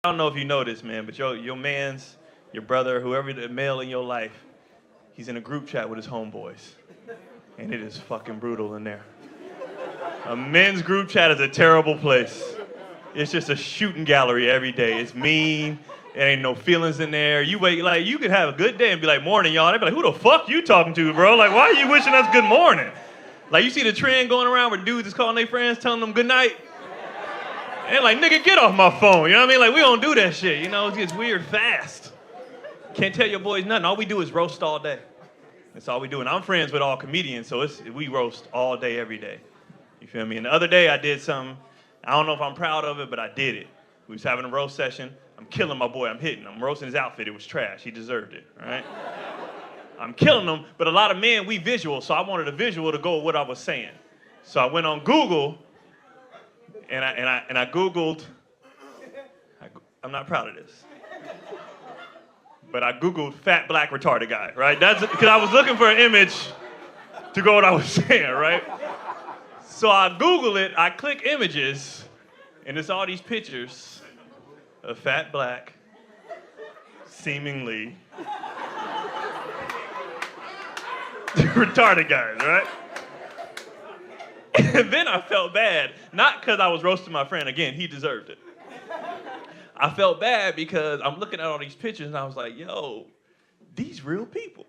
I don't know if you know this, man, but your man's, your brother, whoever the male in your life, he's in a group chat with his homeboys. And it is fucking brutal in there. A men's group chat is a terrible place. It's just a shooting gallery every day. It's mean. There ain't no feelings in there. You wait, like, you could have a good day and be like, morning, y'all. They be like, who the fuck you talking to, bro? Like, why are you wishing us good morning? Like, you see the trend going around where dudes is calling their friends, telling them good night? And like, nigga, get off my phone. You know what I mean? Like, we don't do that shit. You know, it gets weird fast. Can't tell your boys nothing. All we do is roast all day. That's all we do. And I'm friends with all comedians, so we roast all day, every day. You feel me? And the other day I did something. I don't know if I'm proud of it, but I did it. We was having a roast session. I'm killing my boy. I'm hitting him. I'm roasting his outfit. It was trash. He deserved it, all right? I'm killing him, but a lot of men, we visual, so I wanted a visual to go with what I was saying. So I went on Google, and I Googled, I'm not proud of this, but I Googled fat, black, retarded guy, right? That's because I was looking for an image to go what I was saying, right? So I Google it, I click images, and it's all these pictures of fat, black, seemingly retarded guys, right? And then I felt bad, not because I was roasting my friend. Again, he deserved it. I felt bad because I'm looking at all these pictures and I was like, yo, these real people.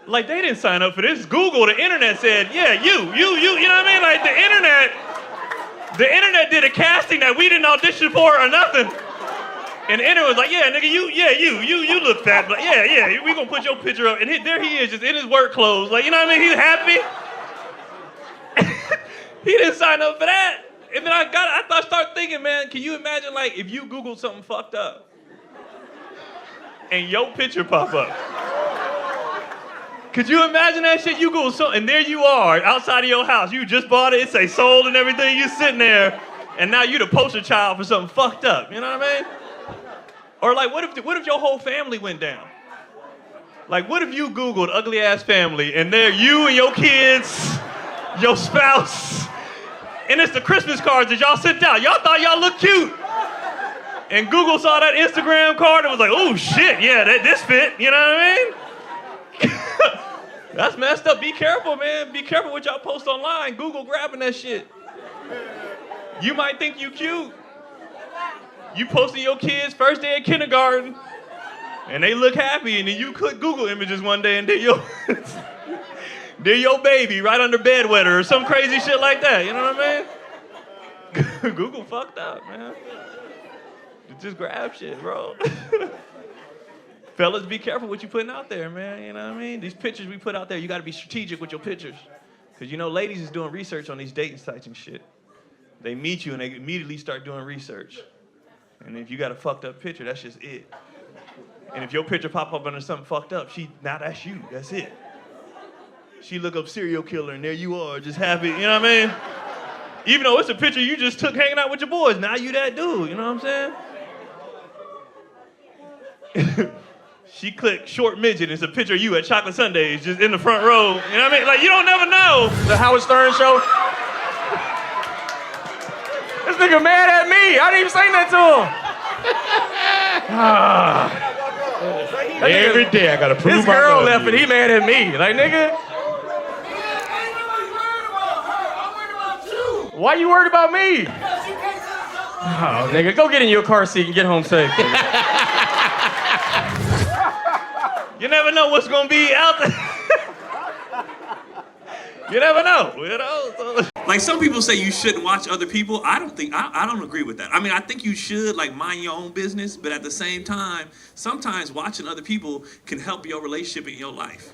Like, they didn't sign up for this. Google, the internet said, yeah, you know what I mean? Like, the internet did a casting that we didn't audition for or nothing. And the internet was like, yeah, nigga, you look fat. But yeah, we gonna put your picture up. And there he is, just in his work clothes. Like, you know what I mean? He's happy. He didn't sign up for that. And then I started thinking, man, can you imagine, like, if you Googled something fucked up and your picture pop up? Could you imagine that shit? You Google something, and there you are, outside of your house. You just bought it, it say sold and everything. You sitting there, and now you the poster child for something fucked up. You know what I mean? Or like, what if your whole family went down? Like, what if you Googled ugly ass family, and there you and your kids, your spouse, and it's the Christmas cards that y'all sent out. Y'all thought y'all looked cute. And Google saw that Instagram card and was like, oh shit, yeah, this fit, you know what I mean? That's messed up. Be careful, man. Be careful what y'all post online. Google grabbing that shit. You might think you cute. You posting your kids first day of kindergarten, and they look happy, and then you click Google images one day, and they're your baby right under bedwetter or some crazy shit like that. You know what I mean? Google fucked up, man. Just grab shit, bro. Fellas, be careful what you putting out there, man. You know what I mean? These pictures we put out there, you got to be strategic with your pictures. Because, you know, ladies is doing research on these dating sites and shit. They meet you and they immediately start doing research. And if you got a fucked up picture, that's just it. And if your picture pop up under something fucked up, now that's you. That's it. She look up serial killer and there you are, just happy. You know what I mean? Even though it's a picture you just took hanging out with your boys, now you that dude. You know what I'm saying? She clicked short midget. It's a picture of you at Chocolate Sundays, just in the front row. You know what I mean? Like, you don't never know. The Howard Stern show. This nigga mad at me. I didn't even say that to him. Every day I gotta prove his my girl love left and he mad at me. Like, nigga. Why you worried about me? Oh, nigga, go get in your car seat and get home safe. You never know what's gonna be out there. You never know, you know? Like, some people say you shouldn't watch other people. I don't agree with that. I mean, I think you should, like, mind your own business, but at the same time, sometimes watching other people can help your relationship in your life.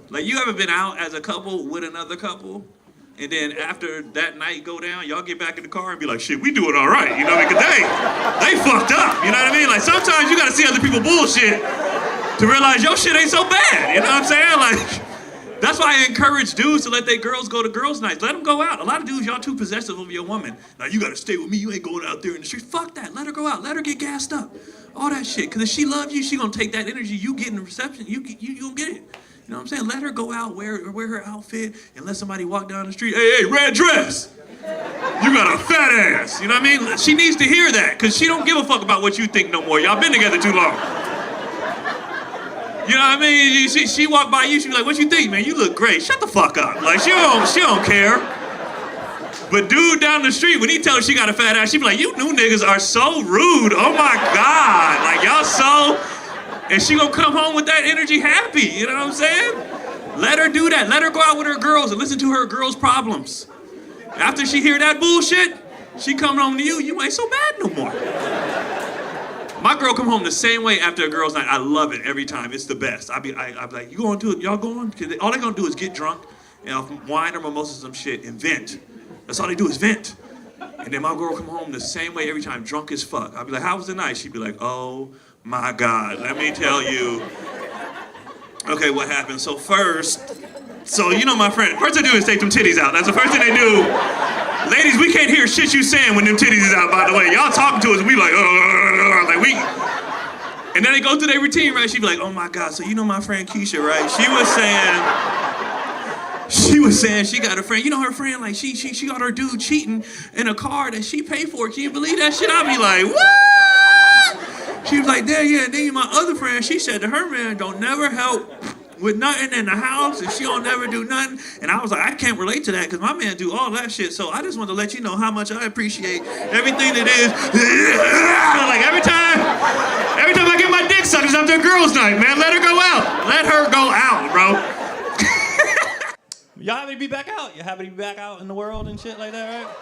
Like, you ever been out as a couple with another couple, and then after that night go down, y'all get back in the car and be like, shit, we doing all right, you know, because they fucked up, you know what I mean? Like, sometimes you gotta see other people bullshit to realize your shit ain't so bad, you know what I'm saying? Like, that's why I encourage dudes to let their girls go to girls' nights. Let them go out. A lot of dudes, y'all too possessive of your woman. Now, you gotta stay with me. You ain't going out there in the street. Fuck that. Let her go out. Let her get gassed up. All that shit. Because if she loves you, she gonna take that energy you get in the reception. You gonna get it. You know what I'm saying? Let her go out, wear her outfit, and let somebody walk down the street. Hey, red dress. You got a fat ass. You know what I mean? She needs to hear that, because she don't give a fuck about what you think no more. Y'all been together too long. You know what I mean? She walk by you, she be like, what you think, man? You look great. Shut the fuck up. Like, she don't care. But dude down the street, when he tells her she got a fat ass, she be like, you new niggas are so rude. Oh my God. Like, y'all so... And she gonna come home with that energy happy. You know what I'm saying? Let her do that. Let her go out with her girls and listen to her girls' problems. After she hear that bullshit, she come home to you, you ain't so bad no more. My girl come home the same way after a girl's night. I love it every time. It's the best. I be like, you going to it? Y'all going? Cause all they gonna do is get drunk and wine or mimosa some shit and vent. That's all they do is vent. And then my girl come home the same way every time, drunk as fuck. I'll be like, how was the night? She'd be like, oh my God, let me tell you. Okay, what happened? So you know my friend, first thing they do is take them titties out. That's the first thing they do. Ladies, we can't hear shit you saying when them titties is out, by the way. Y'all talking to us and we like we. And then they go through their routine, right? She'd be like, oh my God, so you know my friend Keisha, right? She was saying she got a friend, you know her friend, like she got her dude cheating in a car that she paid for. Can you believe that shit? I'd be like, what? She was like, yeah, then my other friend, she said to her man, don't never help with nothing in the house, and she don't never do nothing. And I was like, I can't relate to that, because my man do all that shit. So I just wanted to let you know how much I appreciate everything that is. Like every time I get my dick sucked, it's after a girl's night, man. Let her go out. Let her go out, bro. Y'all happy to be back out? You happy to be back out in the world and shit like that, right?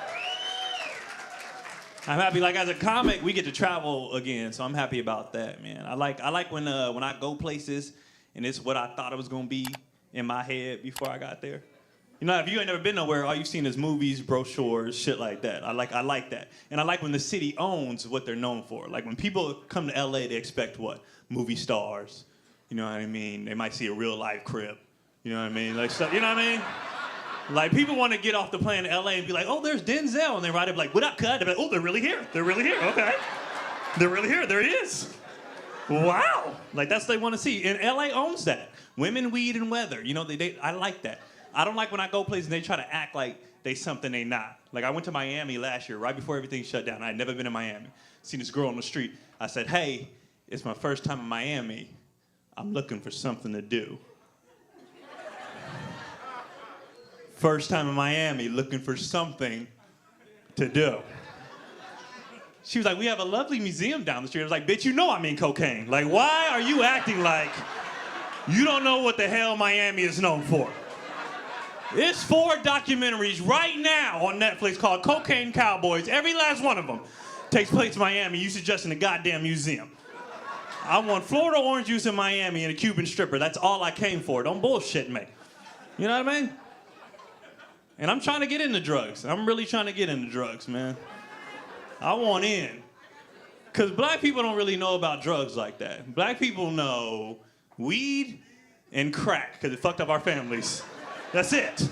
I'm happy, like as a comic, we get to travel again, so I'm happy about that, man. I like when I go places and it's what I thought it was gonna be in my head before I got there. You know, if you ain't never been nowhere, all you've seen is movies, brochures, shit like that. I like that. And I like when the city owns what they're known for. Like when people come to LA, they expect what? Movie stars. You know what I mean? They might see a real life crib. You know what I mean? Like stuff, you know what I mean? Like people want to get off the plane in LA and be like, oh, there's Denzel. And they write up like, what up, cut? They're like, oh, they're really here. They're really here. Okay. They're really here. There he is. Wow. Like that's what they want to see. And LA owns that. Women, weed, and weather. You know, I like that. I don't like when I go places and they try to act like they something they not. Like I went to Miami last year, right before everything shut down. I had never been in Miami. Seen this girl on the street. I said, hey, it's my first time in Miami. I'm looking for something to do. First time in Miami, looking for something to do. She was like, we have a lovely museum down the street. I was like, bitch, you know I mean cocaine. Like, why are you acting like you don't know what the hell Miami is known for? There's 4 documentaries right now on Netflix called Cocaine Cowboys. Every last one of them takes place in Miami. You suggesting a goddamn museum. I want Florida orange juice in Miami and a Cuban stripper. That's all I came for. Don't bullshit me. You know what I mean? And I'm trying to get into drugs. I'm really trying to get into drugs, man. I want in. Because black people don't really know about drugs like that. Black people know weed and crack, because it fucked up our families. That's it.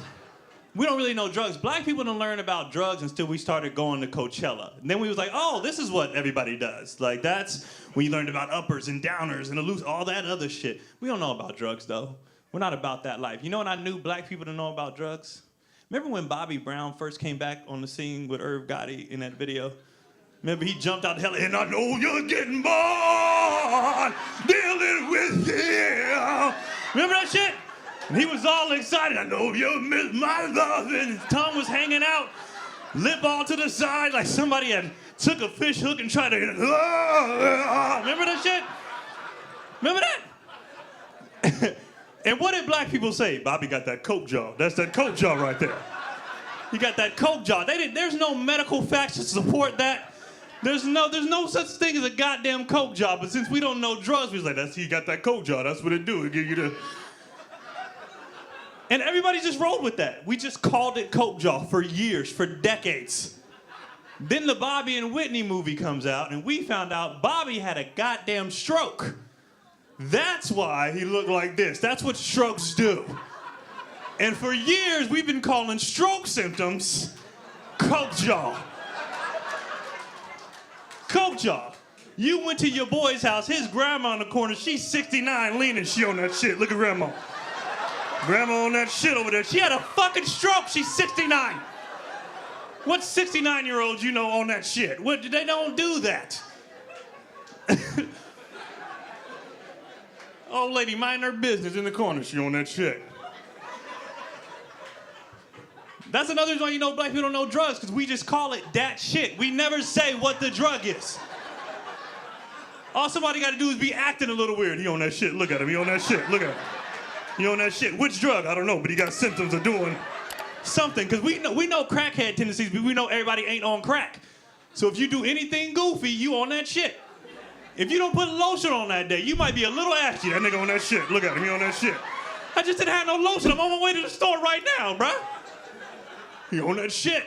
We don't really know drugs. Black people didn't learn about drugs until we started going to Coachella. And then we was like, oh, this is what everybody does. Like, that's when you learned about uppers and downers and all that other shit. We don't know about drugs, though. We're not about that life. You know when I knew black people to know about drugs? Remember when Bobby Brown first came back on the scene with Irv Gotti in that video? Remember he jumped out the hell and I know you're getting bored dealing with you. Remember that shit? And he was all excited. I know you miss my love. And his tongue was hanging out, lip all to the side like somebody had took a fish hook and tried to... Remember that shit? Remember that? And what did black people say? Bobby got that coke jaw. That's that coke jaw right there. He got that coke jaw. There's no medical facts to support that. There's no such thing as a goddamn coke jaw. But since we don't know drugs, we was like, he got that coke jaw. That's what it do. It give you the... And everybody just rolled with that. We just called it coke jaw for years, for decades. Then the Bobby and Whitney movie comes out, and we found out Bobby had a goddamn stroke. That's why he looked like this. That's what strokes do. And for years, we've been calling stroke symptoms coke jaw. Coke jaw. You went to your boy's house, his grandma in the corner, she's 69 leaning, she on that shit. Look at grandma. Grandma on that shit over there. She had a fucking stroke, she's 69. What 69-year-olds you know on that shit? What, they don't do that. Old lady mind her business in the corner, she on that shit. That's another reason why you know black people don't know drugs, because we just call it that shit. We never say what the drug is. All somebody got to do is be acting a little weird. He on that shit, look at him, he on that shit, look at him. He on that shit. Which drug? I don't know, but he got symptoms of doing something, because we know crackhead tendencies, but we know everybody ain't on crack. So if you do anything goofy, you on that shit. If you don't put lotion on that day, you might be a little ashy. That nigga on that shit. Look at him, he on that shit. I just didn't have no lotion. I'm on my way to the store right now, bruh. He on that shit.